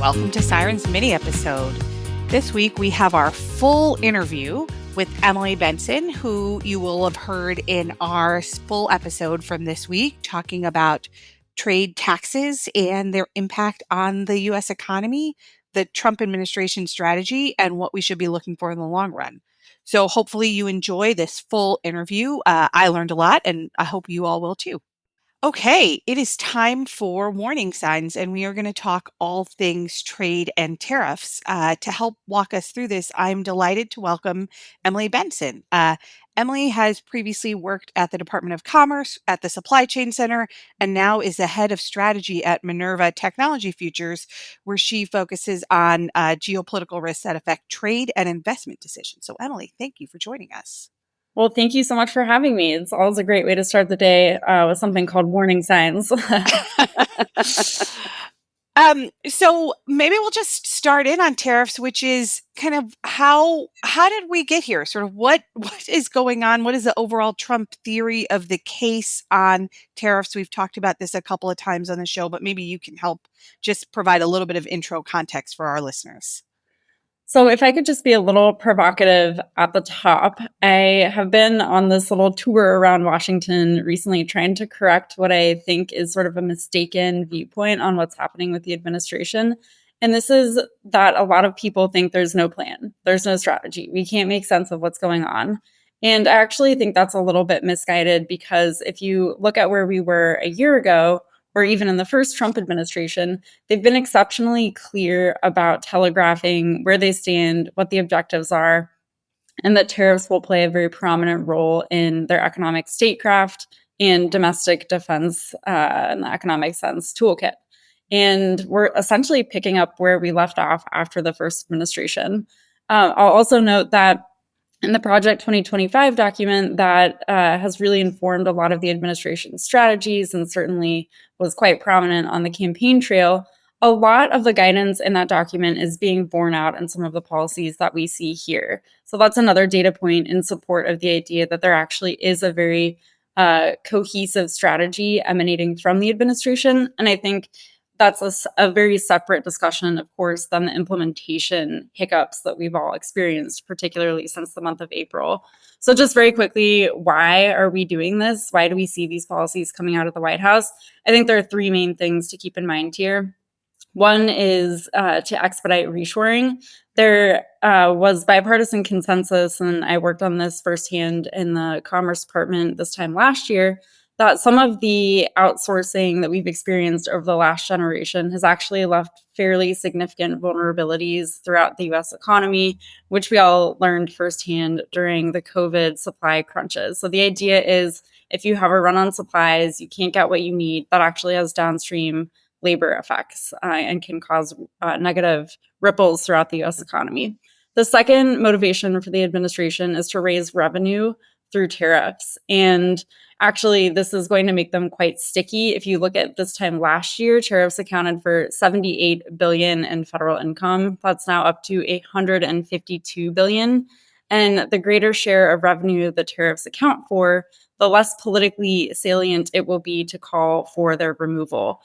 welcome to Sirens mini episode. This week we have our full interview with Emily Bensen, who you will have heard in our full episode from this week, talking about trade taxes and their impact on the U.S. economy, the Trump administration strategy, and what we should be looking for in the long run. So hopefully you enjoy this full interview. I learned a lot, and I hope you all will too. Okay, it is time for warning signs, and we are going to talk all things trade and tariffs. To help walk us through this, I'm delighted to welcome Emily Bensen. Emily has previously worked at the Department of Commerce at the Supply Chain Center and now is the head of strategy at Minerva Technology Futures, where she focuses on geopolitical risks that affect trade and investment decisions. So, Emily, thank you for joining us. Well, thank you so much for having me. It's always a great way to start the day with something called warning signs. So maybe we'll just start in on tariffs, which is kind of how did we get here? Sort of what is going on? What is the overall Trump theory of the case on tariffs? We've talked about this a couple of times on the show, but maybe you can help just provide a little bit of intro context for our listeners. So if I could just be a little provocative at the top, I have been on this little tour around Washington recently trying to correct what I think is sort of a mistaken viewpoint on what's happening with the administration. And this is that a lot of people think there's no plan, there's no strategy. We can't make sense of what's going on. And I actually think that's a little bit misguided because if you look at where we were a year ago, or even in the first Trump administration, they've been exceptionally clear about telegraphing where they stand, what the objectives are, and that tariffs will play a very prominent role in their economic statecraft and domestic defense in the economic sense toolkit. And we're essentially picking up where we left off after the first administration. I'll also note that in the Project 2025 document that has really informed a lot of the administration's strategies and certainly was quite prominent on the campaign trail, a lot of the guidance in that document is being borne out in some of the policies that we see here. So that's another data point in support of the idea that there actually is a very cohesive strategy emanating from the administration. And I think that's a very separate discussion, of course, than the implementation hiccups that we've all experienced, particularly since the month of April. So just very quickly, why are we doing this? Why do we see these policies coming out of the White House? I think there are three main things to keep in mind here. One is to expedite reshoring. There was bipartisan consensus, and I worked on this firsthand in the Commerce Department this time last year, that some of the outsourcing that we've experienced over the last generation has actually left fairly significant vulnerabilities throughout the US economy, which we all learned firsthand during the COVID supply crunches. So the idea is if you have a run on supplies, you can't get what you need, that actually has downstream labor effects and can cause negative ripples throughout the US economy. The second motivation for the administration is to raise revenue through tariffs. And actually, this is going to make them quite sticky. If you look at this time last year, tariffs accounted for $78 billion in federal income. That's now up to $152 billion. And the greater share of revenue the tariffs account for, the less politically salient it will be to call for their removal.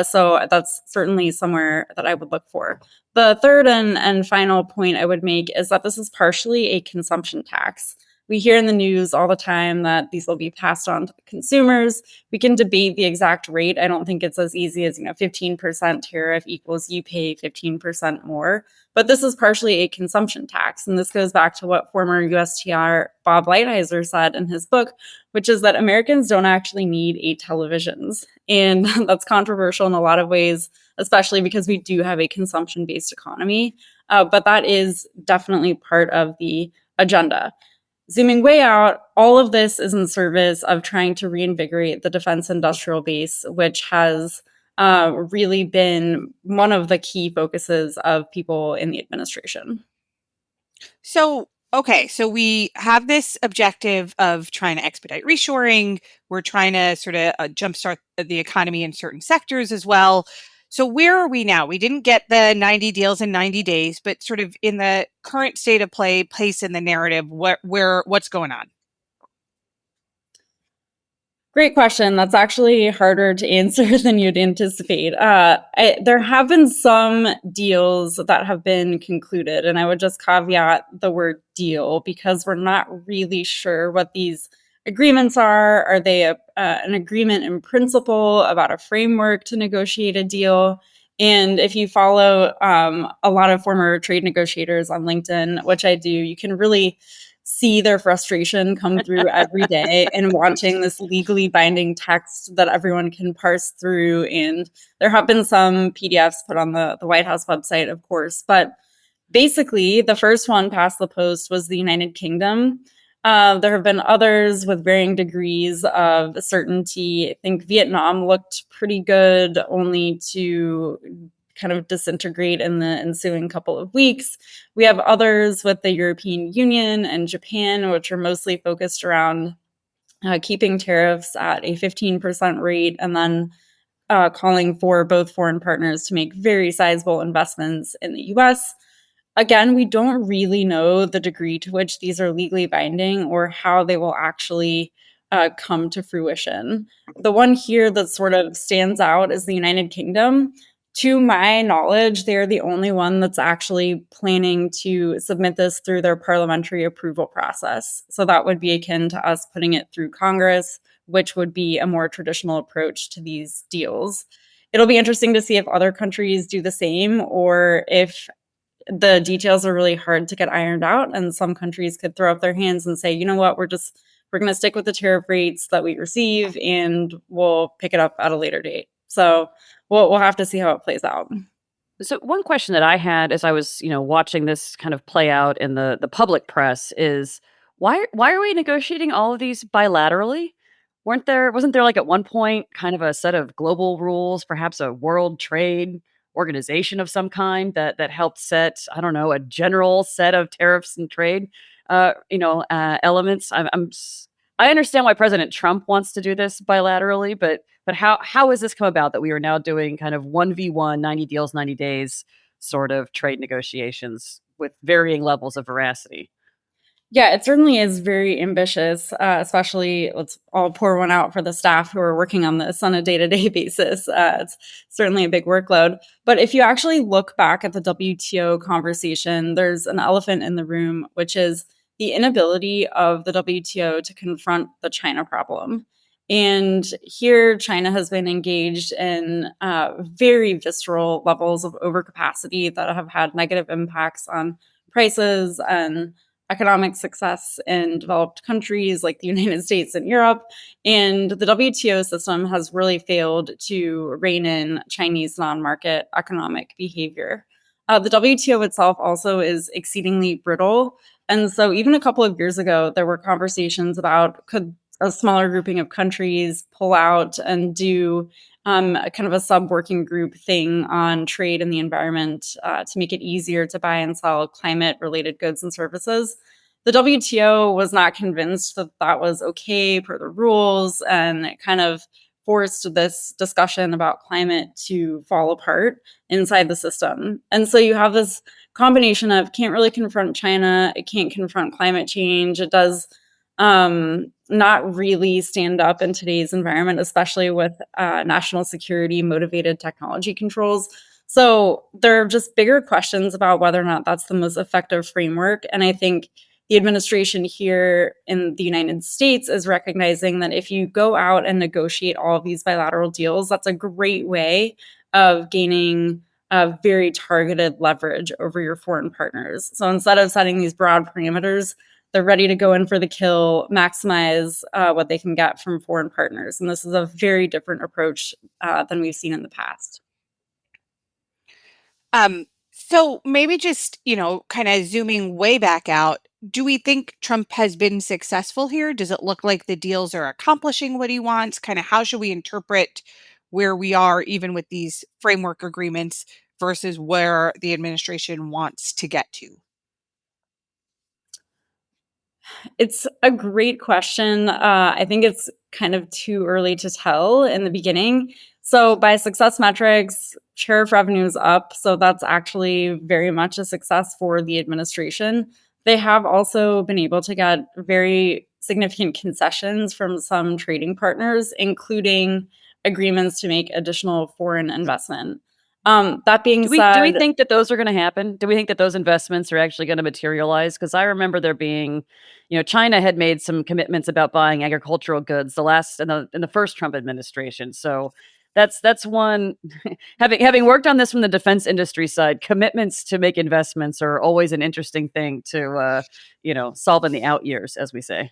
So that's certainly somewhere that I would look for. The third and final point I would make is that this is partially a consumption tax. We hear in the news all the time that these will be passed on to the consumers. We can debate the exact rate. I don't think it's as easy as, 15% tariff equals you pay 15% more. But this is partially a consumption tax. And this goes back to what former USTR Bob Lighthizer said in his book, which is that Americans don't actually need 8 televisions. And that's controversial in a lot of ways, especially because we do have a consumption-based economy. But that is definitely part of the agenda. Zooming way out, all of this is in service of trying to reinvigorate the defense industrial base, which has really been one of the key focuses of people in the administration. So we have this objective of trying to expedite reshoring. We're trying to sort of jumpstart the economy in certain sectors as well. So where are we now? We didn't get the 90 deals in 90 days, but sort of in the current state of place in the narrative, what's going on? Great question. That's actually harder to answer than you'd anticipate. There have been some deals that have been concluded, and I would just caveat the word deal because we're not really sure what these agreements are. Are they an agreement in principle about a framework to negotiate a deal? And if you follow a lot of former trade negotiators on LinkedIn, which I do, you can really see their frustration come through every day and watching this legally binding text that everyone can parse through. And there have been some PDFs put on the White House website, of course. But basically, the first one past the post was the United Kingdom. There have been others with varying degrees of certainty. I think Vietnam looked pretty good, only to kind of disintegrate in the ensuing couple of weeks. We have others with the European Union and Japan, which are mostly focused around keeping tariffs at a 15% rate and then calling for both foreign partners to make very sizable investments in the US. Again, we don't really know the degree to which these are legally binding or how they will actually come to fruition. The one here that sort of stands out is the United Kingdom. To my knowledge, they're the only one that's actually planning to submit this through their parliamentary approval process. So that would be akin to us putting it through Congress, which would be a more traditional approach to these deals. It'll be interesting to see if other countries do the same or if the details are really hard to get ironed out, and some countries could throw up their hands and say, you know what, we're going to stick with the tariff rates that we receive and we'll pick it up at a later date. So we'll have to see how it plays out. So one question that I had as I was, watching this kind of play out in the public press is why are we negotiating all of these bilaterally? Wasn't there like at one point kind of a set of global rules, perhaps a world trade organization of some kind that helped set, I don't know, a general set of tariffs and trade elements? I understand why President Trump wants to do this bilaterally, but how has this come about that we are now doing kind of 1v1, 90 deals, 90 days sort of trade negotiations with varying levels of veracity? Yeah, it certainly is very ambitious, especially let's all pour one out for the staff who are working on this on a day to day basis. It's certainly a big workload. But if you actually look back at the WTO conversation, there's an elephant in the room, which is the inability of the WTO to confront the China problem. And here, China has been engaged in very visceral levels of overcapacity that have had negative impacts on prices and economic success in developed countries like the United States and Europe. And the WTO system has really failed to rein in Chinese non market economic behavior. The WTO itself also is exceedingly brittle. And so, even a couple of years ago, there were conversations about could a smaller grouping of countries pull out and do a kind of a sub working group thing on trade and the environment to make it easier to buy and sell climate related goods and services. The WTO was not convinced that that was okay per the rules, and it kind of forced this discussion about climate to fall apart inside the system. And so you have this combination of can't really confront China, it can't confront climate change, it does not really stand up in today's environment, especially with national security motivated technology controls. So there are just bigger questions about whether or not that's the most effective framework. And I think the administration here in the United States is recognizing that if you go out and negotiate all of these bilateral deals, that's a great way of gaining very targeted leverage over your foreign partners. So instead of setting these broad parameters, they're ready to go in for the kill, maximize what they can get from foreign partners. And this is a very different approach than we've seen in the past. So maybe just, kind of zooming way back out, do we think Trump has been successful here? Does it look like the deals are accomplishing what he wants? Kind of how should we interpret where we are, even with these framework agreements versus where the administration wants to get to? It's a great question. I think it's kind of too early to tell in the beginning. So, by success metrics, share of revenue is up. So, that's actually very much a success for the administration. they have also been able to get very significant concessions from some trading partners, including agreements to make additional foreign investment. That being Do we said, think that those are gonna happen? Do we think that those investments are actually gonna materialize? Because I remember there being, China had made some commitments about buying agricultural goods in the first Trump administration. So that's one having worked on this from the defense industry side, commitments to make investments are always an interesting thing to solve in the out years, as we say.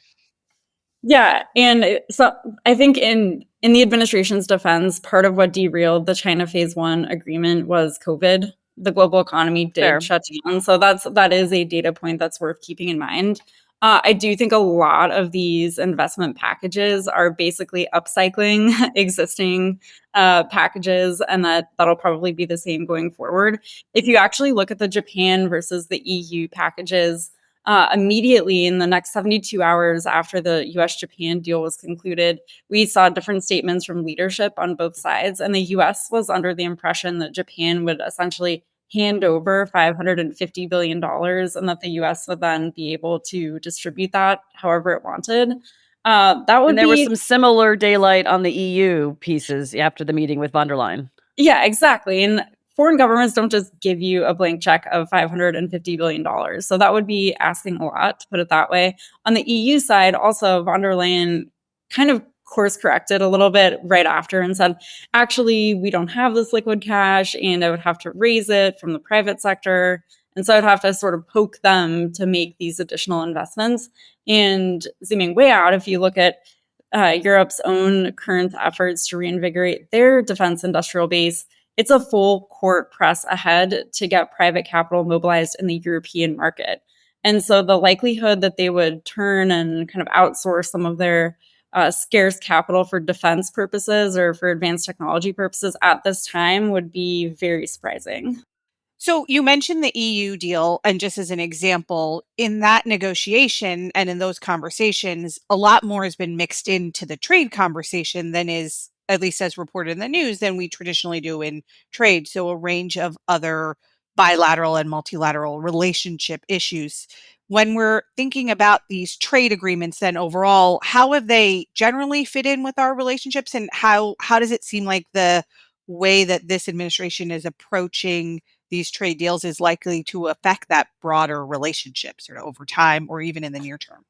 yeah, and so I think in the administration's defense, part of what derailed the China Phase One agreement was COVID. The global economy did Fair. shut down, so that is a data point that's worth keeping in mind. I do think a lot of these investment packages are basically upcycling existing packages, and that'll probably be the same going forward. If you actually look at the Japan versus the EU packages, immediately in the next 72 hours after the US Japan deal was concluded, we saw different statements from leadership on both sides. And the US was under the impression that Japan would essentially hand over $550 billion and that the US would then be able to distribute that however it wanted. That And would there was be some similar daylight on the EU pieces after the meeting with von der Leyen. Yeah, exactly. And foreign governments don't just give you a blank check of $550 billion. So that would be asking a lot, to put it that way. On the EU side, also, von der Leyen kind of course corrected a little bit right after and said, actually, we don't have this liquid cash, and I would have to raise it from the private sector. And so I'd have to sort of poke them to make these additional investments. And zooming way out, if you look at Europe's own current efforts to reinvigorate their defense industrial base, it's a full court press ahead to get private capital mobilized in the European market. And so the likelihood that they would turn and kind of outsource some of their scarce capital for defense purposes or for advanced technology purposes at this time would be very surprising. So you mentioned the EU deal, and just as an example, in that negotiation and in those conversations, a lot more has been mixed into the trade conversation than is, at least as reported in the news, than we traditionally do in trade. So a range of other bilateral and multilateral relationship issues. When we're thinking about these trade agreements, then overall, how have they generally fit in with our relationships, and how does it seem like the way that this administration is approaching these trade deals is likely to affect that broader relationship sort of over time or even in the near term?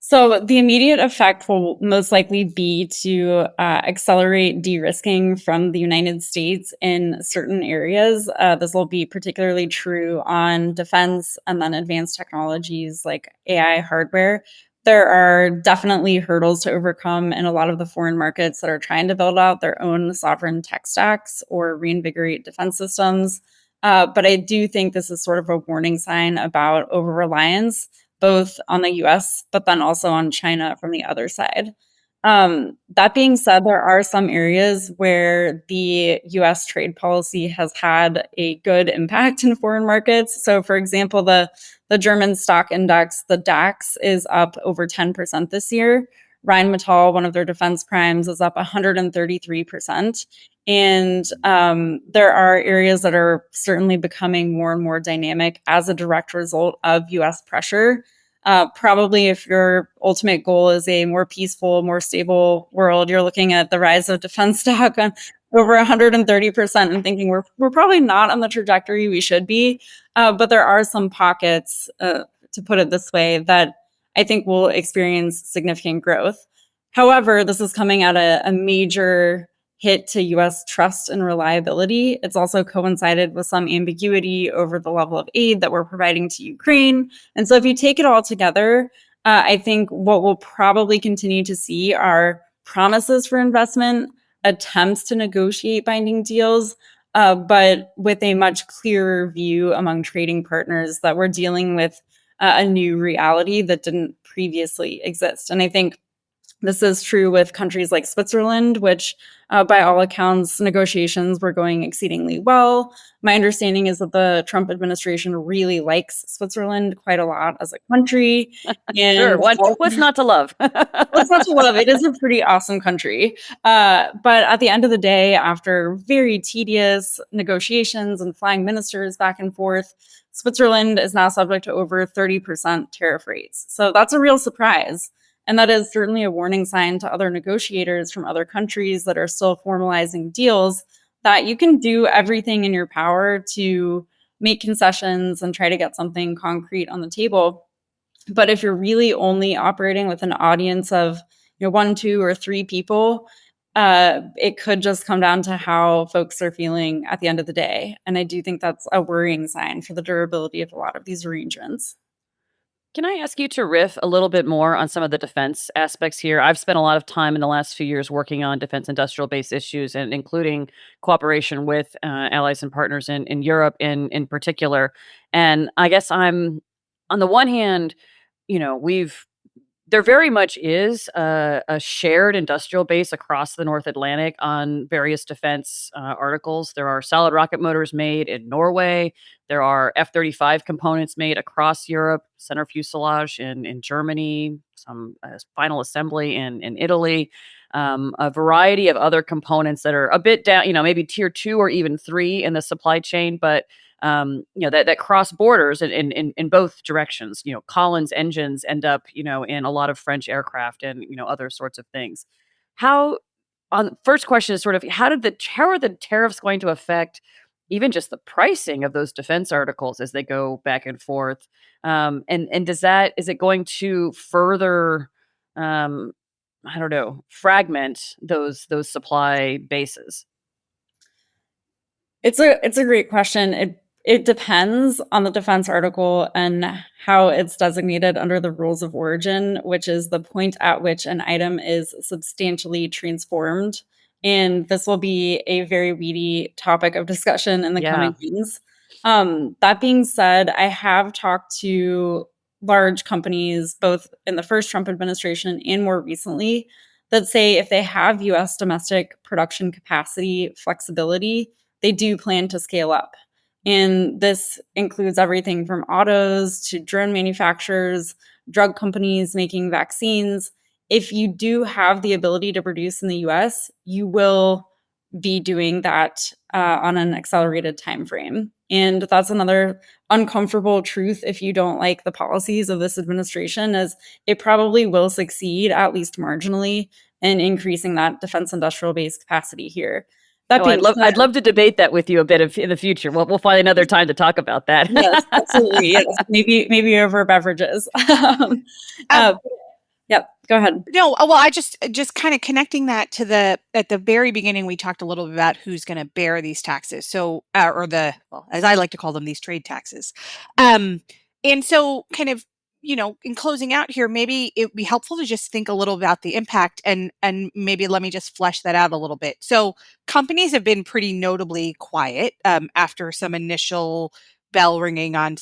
So the immediate effect will most likely be to accelerate de-risking from the United States in certain areas. This will be particularly true on defense and then advanced technologies like AI hardware. There are definitely hurdles to overcome in a lot of the foreign markets that are trying to build out their own sovereign tech stacks or reinvigorate defense systems. But I do think this is sort of a warning sign about over reliance both on the US, but then also on China from the other side. That being said, there are some areas where the US trade policy has had a good impact in foreign markets. So, for example, the German stock index, the DAX, is up over 10% this year. Rheinmetall, one of their defense primes, is up 133%. And there are areas that are certainly becoming more and more dynamic as a direct result of US pressure. Probably if your ultimate goal is a more peaceful, more stable world, you're looking at the rise of defense stock on over 130% and thinking we're probably not on the trajectory we should be. But there are some pockets, to put it this way, that I think will experience significant growth. However, this is coming at a major hit to US trust and reliability. It's also coincided with some ambiguity over the level of aid that we're providing to Ukraine. And so if you take it all together, I think what we'll probably continue to see are promises for investment, attempts to negotiate binding deals, but with a much clearer view among trading partners that we're dealing with a new reality that didn't previously exist. And I think This is true with countries like Switzerland, which, by all accounts, negotiations were going exceedingly well. My understanding is that the Trump administration really likes Switzerland quite a lot as a country. Sure. And What's not to love? what's not to love? It is a pretty awesome country. But at the end of the day, after very tedious negotiations and flying ministers back and forth, Switzerland is now subject to over 30% tariff rates. So that's a real surprise. And that is certainly a warning sign to other negotiators from other countries that are still formalizing deals that you can do everything in your power to make concessions and try to get something concrete on the table. But if you're really only operating with an audience of, 1, 2, or 3 people, it could just come down to how folks are feeling at the end of the day. And I do think that's a worrying sign for the durability of a lot of these arrangements. Can I ask you to riff a little bit more on some of the defense aspects here? I've spent a lot of time in the last few years working on defense industrial base issues and including cooperation with allies and partners in Europe in particular. And I guess I'm, on the one hand, there very much is a shared industrial base across the North Atlantic on various defense articles. There are solid rocket motors made in Norway. There are F-35 components made across Europe, center fuselage in Germany, some final assembly in Italy, a variety of other components that are a bit down, maybe tier 2 or even 3 in the supply chain, but that cross borders in both directions. Collins engines end up, in a lot of French aircraft and, other sorts of things. How, on first question is sort of, how are the tariffs going to affect even just the pricing of those defense articles as they go back and forth? And is it going to further, I don't know, fragment those supply bases? It's a great question. It depends on the defense article and how it's designated under the rules of origin, which is the point at which an item is substantially transformed. And this will be a very weedy topic of discussion in the Yeah. coming months. That being said, I have talked to large companies, both in the first Trump administration and more recently, that say if they have US domestic production capacity flexibility, they do plan to scale up. And this includes everything from autos to drone manufacturers, drug companies making vaccines. If you do have the ability to produce in the US, you will be doing that on an accelerated time frame. And that's another uncomfortable truth if you don't like the policies of this administration, is it probably will succeed, at least marginally, in increasing that defense industrial base capacity here. That being said, I'd love to debate that with you a bit in the future. We'll find another time to talk about that. Yes, absolutely. Yes. Maybe over beverages. Yep. Go ahead. No, well, I just kind of connecting that to at the very beginning, we talked a little bit about who's going to bear these taxes. So, as I like to call them, these trade taxes. And so kind of, in closing out here, maybe it would be helpful to just think a little about the impact and maybe let me just flesh that out a little bit. So companies have been pretty notably quiet after some initial bell ringing on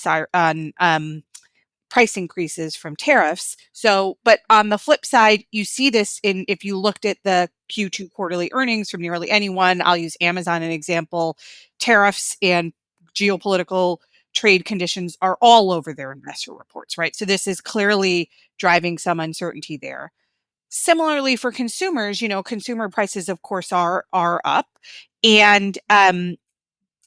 price increases from tariffs. So, but on the flip side, you see this if you looked at the Q2 quarterly earnings from nearly anyone, I'll use Amazon as an example, tariffs and geopolitical trade conditions are all over their investor reports, right? So this is clearly driving some uncertainty there. Similarly for consumers, consumer prices, of course, are up. And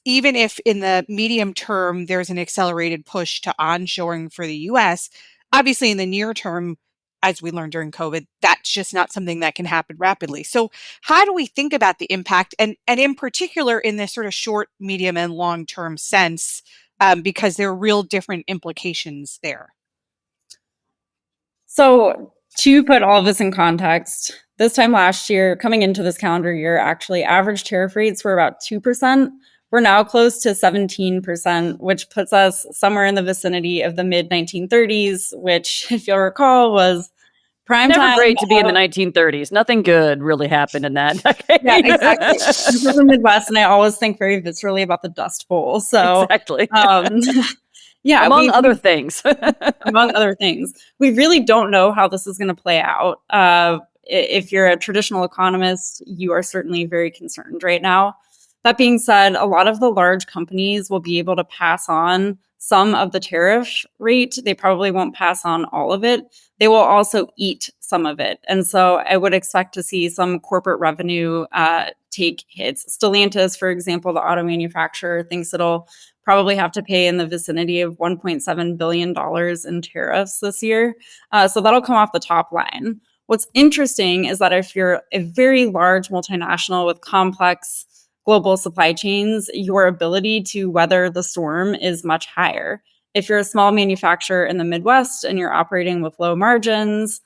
even if in the medium term there's an accelerated push to onshoring for the US, obviously in the near term, as we learned during COVID, that's just not something that can happen rapidly. So how do we think about the impact and in particular in this sort of short, medium, and long-term sense, because there are real different implications there? So to put all of this in context, this time last year, coming into this calendar year, actually average tariff rates were about 2%. We're now close to 17%, which puts us somewhere in the vicinity of the mid 1930s, which, if you'll recall, was prime time. Never great to be in the 1930s. Nothing good really happened in that decade. Yeah, exactly. I'm from the Midwest, and I always think very viscerally about the Dust Bowl. So exactly. Yeah, among other things. Among other things, we really don't know how this is going to play out. if you're a traditional economist, you are certainly very concerned right now. That being said, a lot of the large companies will be able to pass on some of the tariff rate. They probably won't pass on all of it. They will also eat some of it. And so I would expect to see some corporate revenue take hits. Stellantis, for example, the auto manufacturer, thinks it'll probably have to pay in the vicinity of $1.7 billion in tariffs this year. So that'll come off the top line. What's interesting is that if you're a very large multinational with complex global supply chains, your ability to weather the storm is much higher. If you're a small manufacturer in the Midwest and you're operating with low margins,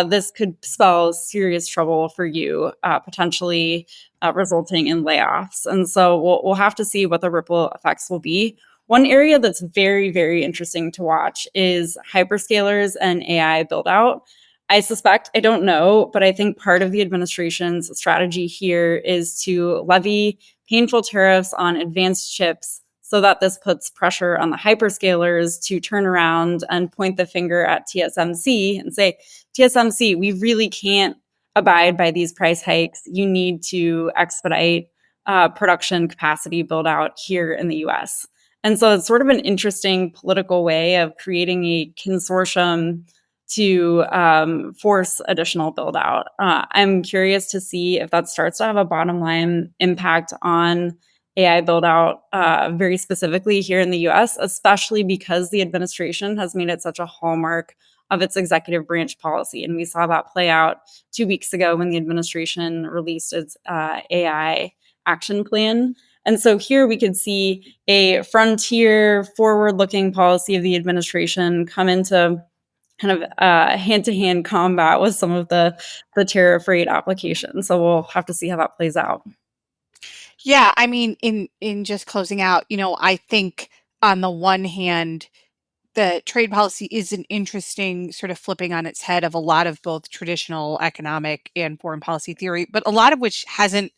this could spell serious trouble for you, potentially resulting in layoffs. And so we'll have to see what the ripple effects will be. One area that's very, very interesting to watch is hyperscalers and AI build out. I suspect, I don't know, but I think part of the administration's strategy here is to levy painful tariffs on advanced chips so that this puts pressure on the hyperscalers to turn around and point the finger at TSMC and say, TSMC, we really can't abide by these price hikes. You need to expedite production capacity build out here in the US. And so it's sort of an interesting political way of creating a consortium to force additional build out. I'm curious to see if that starts to have a bottom line impact on AI build out very specifically here in the US, especially because the administration has made it such a hallmark of its executive branch policy. And we saw that play out 2 weeks ago when the administration released its AI action plan. And so here we could see a frontier, forward-looking policy of the administration come into kind of hand-to-hand combat with some of the tariff rate applications. So we'll have to see how that plays out. Yeah, I mean, in just closing out, I think on the one hand, the trade policy is an interesting sort of flipping on its head of a lot of both traditional economic and foreign policy theory, but a lot of which hasn't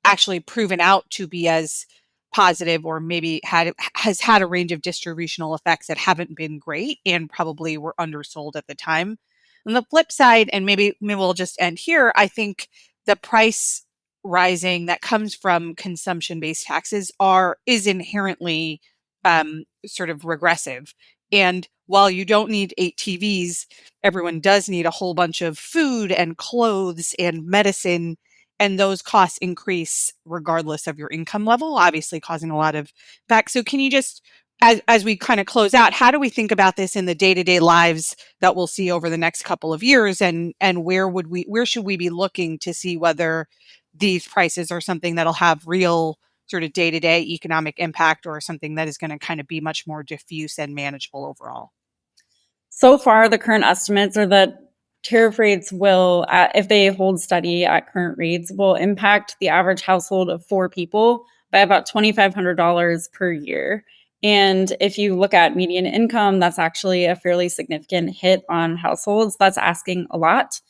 actually proven out to be as positive, or maybe has had a range of distributional effects that haven't been great and probably were undersold at the time. On the flip side, and maybe we'll just end here, I think the price rising that comes from consumption-based taxes is inherently sort of regressive. And while you don't need 8 TVs, everyone does need a whole bunch of food and clothes and medicine, and those costs increase regardless of your income level, obviously causing a lot of back. So can you just, as we kind of close out, how do we think about this in the day-to-day lives that we'll see over the next couple of years, and where should we be looking to see whether these prices are something that'll have real sort of day-to-day economic impact, or something that is going to kind of be much more diffuse and manageable overall? So far, the current estimates are that tariff rates will, if they hold steady at current rates, will impact the average household of 4 people by about $2,500 per year. And if you look at median income, that's actually a fairly significant hit on households. That's asking a lot.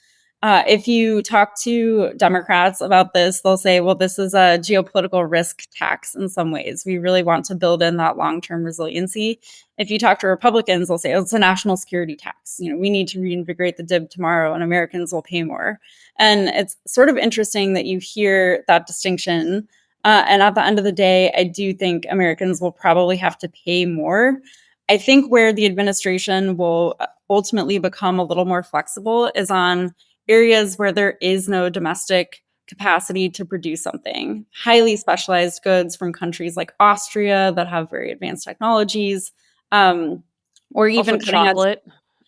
If you talk to Democrats about this, they'll say, well, this is a geopolitical risk tax in some ways. We really want to build in that long-term resiliency. If you talk to Republicans, they'll say, oh, it's a national security tax. We need to reinvigorate the DIB tomorrow and Americans will pay more. And it's sort of interesting that you hear that distinction. And at the end of the day, I do think Americans will probably have to pay more. I think where the administration will ultimately become a little more flexible is on areas where there is no domestic capacity to produce something. Highly specialized goods from countries like Austria that have very advanced technologies, or even Also chocolate.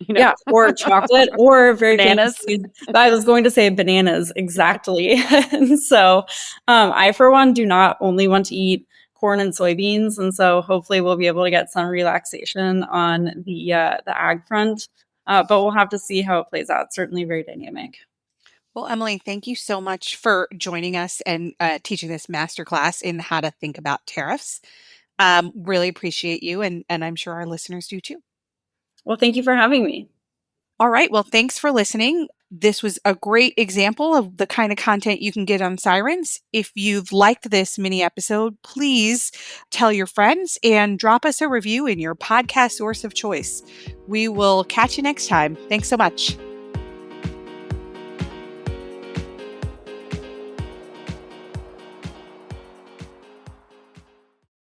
Yeah, or chocolate, or very Bananas. famously, I was going to say bananas, exactly. And so I, for one, do not only want to eat corn and soybeans, and so hopefully we'll be able to get some relaxation on the ag front. But we'll have to see how it plays out. Certainly very dynamic. Well, Emily, thank you so much for joining us and teaching this masterclass in how to think about tariffs. Really appreciate you, and I'm sure our listeners do too. Well, thank you for having me. All right. Well, thanks for listening. This was a great example of the kind of content you can get on Sirens. If you've liked this mini episode, please tell your friends and drop us a review in your podcast source of choice. We will catch you next time. Thanks so much.